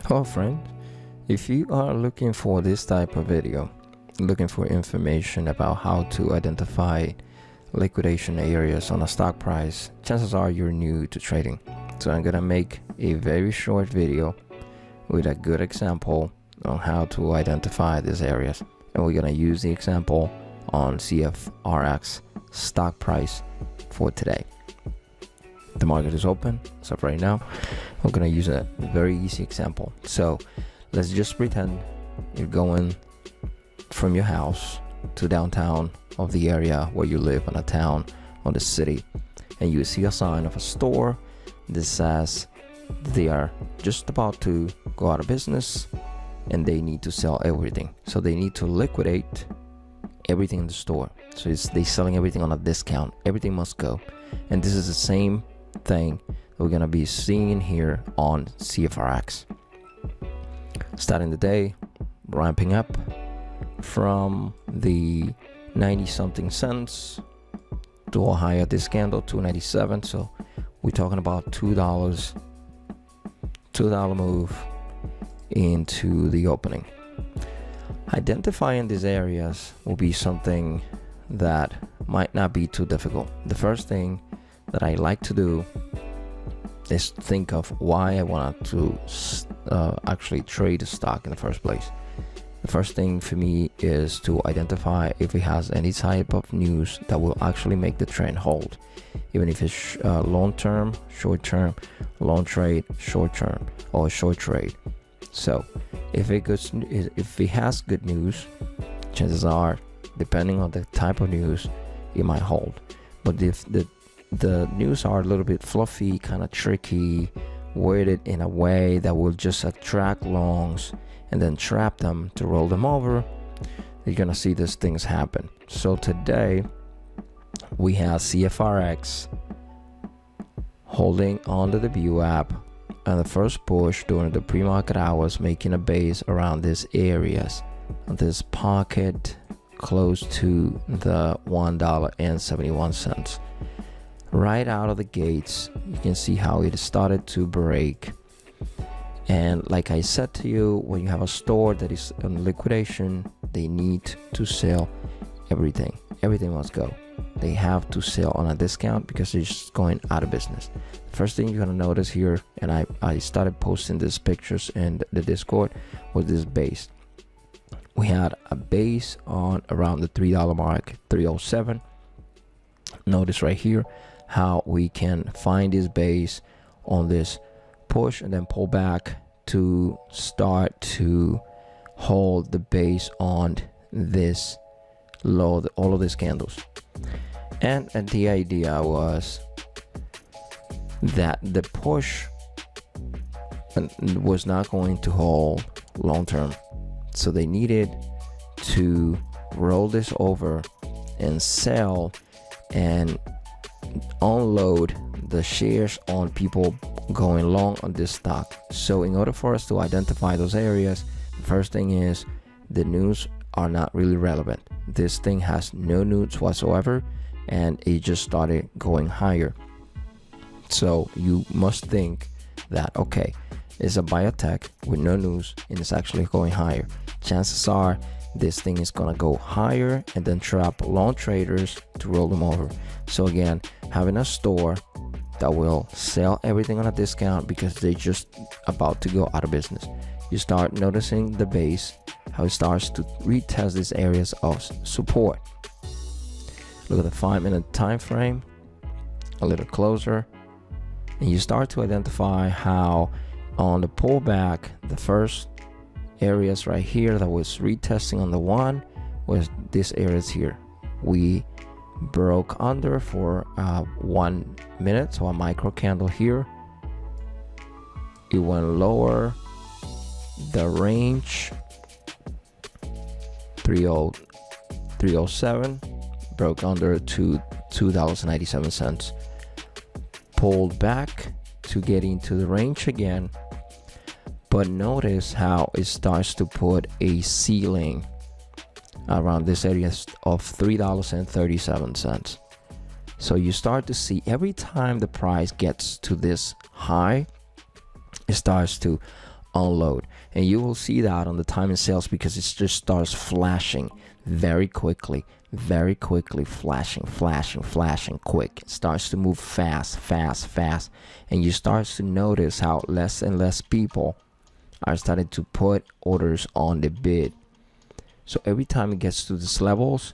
Hello friend, if you are looking for this type of video, looking for information about how to identify liquidation areas on a stock price, chances are you're new to trading. So I'm gonna make a very short video with a good example on how to identify these areas, and we're gonna use the example on CFRX stock price for today. The market is open, so right now we're gonna use a very easy example. So let's just pretend you're going from your house to downtown of the area where you live, in a town or the city, and you see a sign of a store that says they are just about to go out of business and they need to sell everything. So they need to liquidate everything in the store. So they're selling everything on a discount. Everything must go. And this is the same thing that we're gonna be seeing here on CFRX. Starting the day, ramping up from the 90 something cents to a higher this candle, 297. So we're talking about $2 move into the opening. Identifying these areas will be something that might not be too difficult. The first thing that I like to do is think of why I want to actually trade a stock in the first place. The first thing for me is to identify if it has any type of news that will actually make the trend hold, even if it's long term, short term, long trade, short term, or short trade. So if it has good news, chances are, depending on the type of news, it might hold. But if the news are a little bit fluffy, kind of tricky, worded in a way that will just attract longs and then trap them to roll them over, you're gonna see these things happen. So today we have CFRX holding onto the view app and the first push during the pre-market hours, making a base around these areas, this pocket close to the $1.71. Right out of the gates, you can see how it started to break. And like I said to you, when you have a store that is on liquidation, they need to sell everything. Everything must go. They have to sell on a discount because they're just going out of business. First thing you're gonna notice here, and I started posting these pictures in the Discord, was this base. We had a base on around the $3 mark, 307. Notice right here how we can find this base on this push and then pull back to start to hold the base on this low, all of these candles. And the idea was that the push was not going to hold long term, so they needed to roll this over and sell and unload the shares on people going long on this stock. So in order for us to identify those areas, the first thing is the news are not really relevant. This thing has no news whatsoever and it just started going higher. So you must think that, okay, it's a biotech with no news and it's actually going higher. Chances are this thing is gonna go higher and then trap long traders to roll them over. So again, having a store that will sell everything on a discount because they're just about to go out of business. You start noticing the base, how it starts to retest these areas of support. Look at the 5-minute time frame, a little closer, and you start to identify how on the pullback, the first areas right here that was retesting on the one was this areas here. We broke under for 1 minute, so a micro candle here. It went lower, the range 307, broke under to $2.97, pulled back to get into the range again. But notice how it starts to put a ceiling around this area of $3.37. So you start to see every time the price gets to this high, it starts to unload, and you will see that on the time and sales because it just starts flashing very quickly, flashing quick. It starts to move fast, and you start to notice how less and less people are starting to put orders on the bid. So every time it gets to these levels,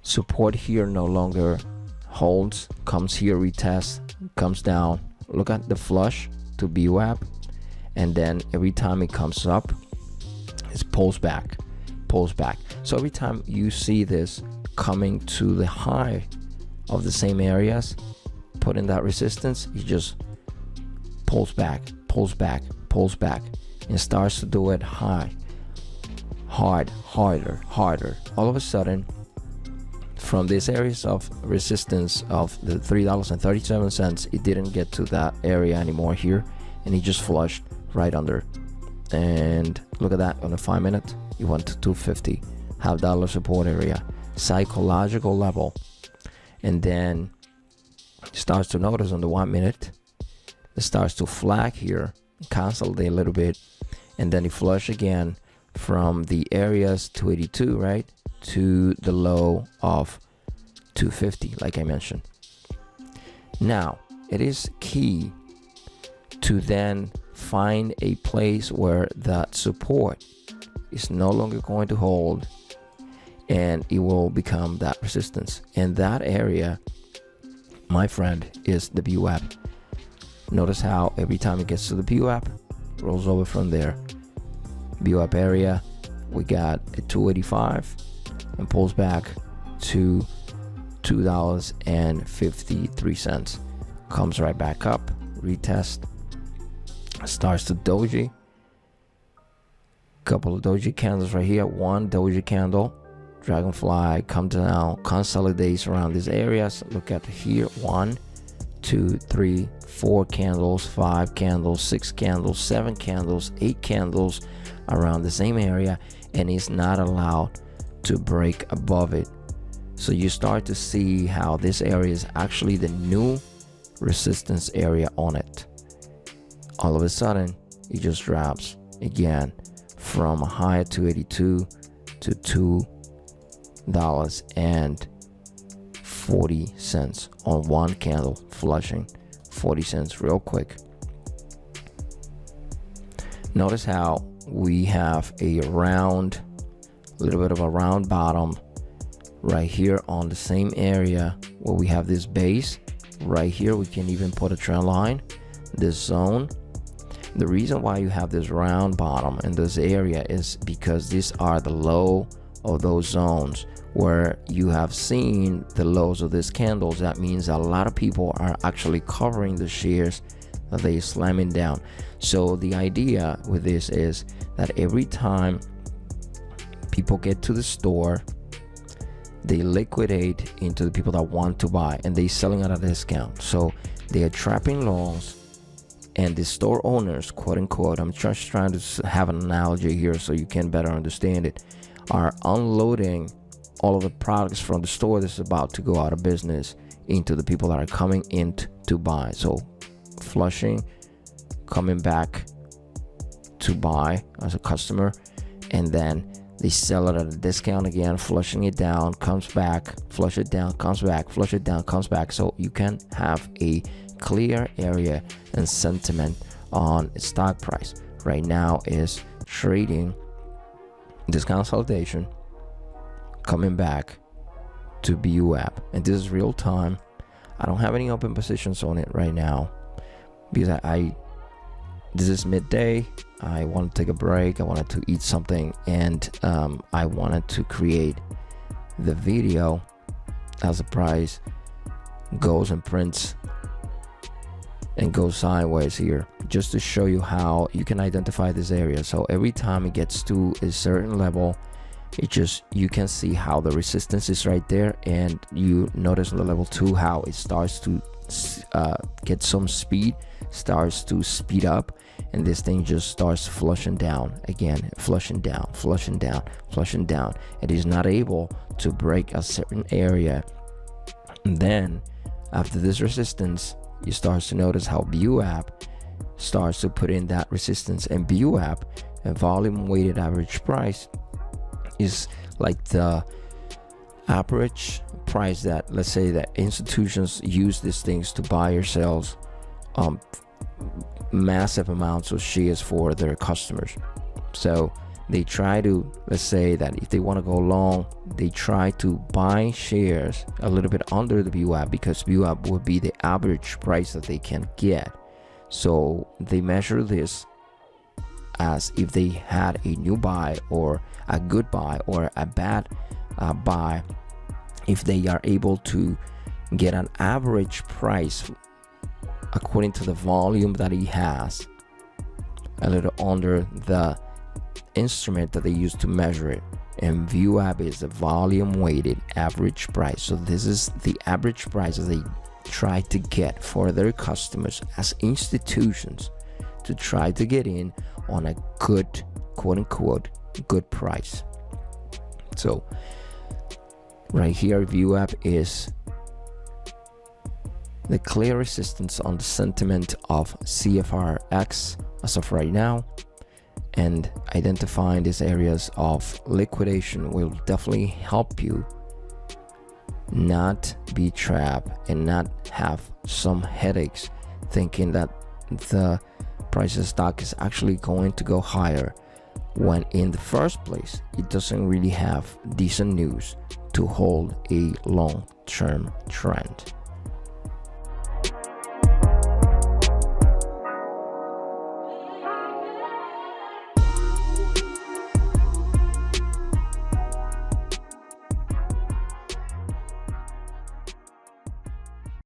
support here no longer holds, comes here, retest, comes down. Look at the flush to VWAP, and then every time it comes up, it pulls back. So every time you see this coming to the high of the same areas, putting that resistance, it just pulls back, and starts to do it high, harder. All of a sudden, from these areas of resistance of the $3.37, it didn't get to that area anymore here, and it just flushed right under. And look at that, on a 5 minute, it went to 250, $half support area, psychological level. And then it starts to notice on the 1 minute, it starts to flag here, consolidate a little bit, and then it flush again from the areas 282, right, to the low of 250, like I mentioned. Now, it is key to then find a place where that support is no longer going to hold, and it will become that resistance. And that area, my friend, is the VWAP. Notice how every time it gets to the VWAP, rolls over from there. VWAP area, we got a 285 and pulls back to $2.53. Comes right back up, retest, starts to doji. Couple of doji candles right here. One doji candle, dragonfly, comes down, consolidates around these areas. Look at here, 1, 2, 3, 4 candles, 5 candles, 6 candles, 7 candles, 8 candles around the same area, and it's not allowed to break above it. So you start to see how this area is actually the new resistance area on it. All of a sudden, it just drops again from a high at 282 to $2.40 on one candle, flushing 40 cents real quick. Notice how we have a little bit of a round bottom right here on the same area where we have this base. Right here, we can even put a trend line, this zone. The reason why you have this round bottom in this area is because these are the low of those zones where you have seen the lows of these candles. That means a lot of people are actually covering the shares that they slamming down. So the idea with this is that every time people get to the store, they liquidate into the people that want to buy, and they selling at a discount. So they are trapping longs, and the store owners, quote unquote, I'm just trying to have an analogy here so you can better understand it, are unloading all of the products from the store that's about to go out of business into the people that are coming in to buy. So flushing, coming back to buy as a customer, and then they sell it at a discount again, flushing it down, comes back, flush it down, comes back, flush it down, comes back. So you can have a clear area and sentiment on stock price. Right now is trading this consolidation, coming back to VWAP, and this is real time. I don't have any open positions on it right now because this is midday. I want to take a break. I wanted to eat something, and I wanted to create the video as the price goes and prints and goes sideways here, just to show you how you can identify this area. So every time it gets to a certain level, you can see how the resistance is right there, and you notice on the level 2 how it starts to get some speed, starts to speed up, and this thing just starts flushing down again, flushing down. It is not able to break a certain area, and then after this resistance, you start to notice how VWAP starts to put in that resistance. And VWAP, a volume weighted average price, is like the average price that, let's say, that institutions use these things to buy or sell massive amounts of shares for their customers. So they try to, let's say that if they want to go long, they try to buy shares a little bit under the VWAP, because VWAP would be the average price that they can get. So they measure this as if they had a new buy or a good buy or a bad buy. If they are able to get an average price according to the volume that he has, a little under the instrument that they use to measure it. And VWAP is the volume weighted average price. So this is the average price that they try to get for their customers as institutions, to try to get in on a good, quote unquote, good price. So right here, VWAP is the clear resistance on the sentiment of CFRX as of right now, and identifying these areas of liquidation will definitely help you not be trapped and not have some headaches thinking that the price of stock is actually going to go higher, when in the first place it doesn't really have decent news to hold a long-term trend.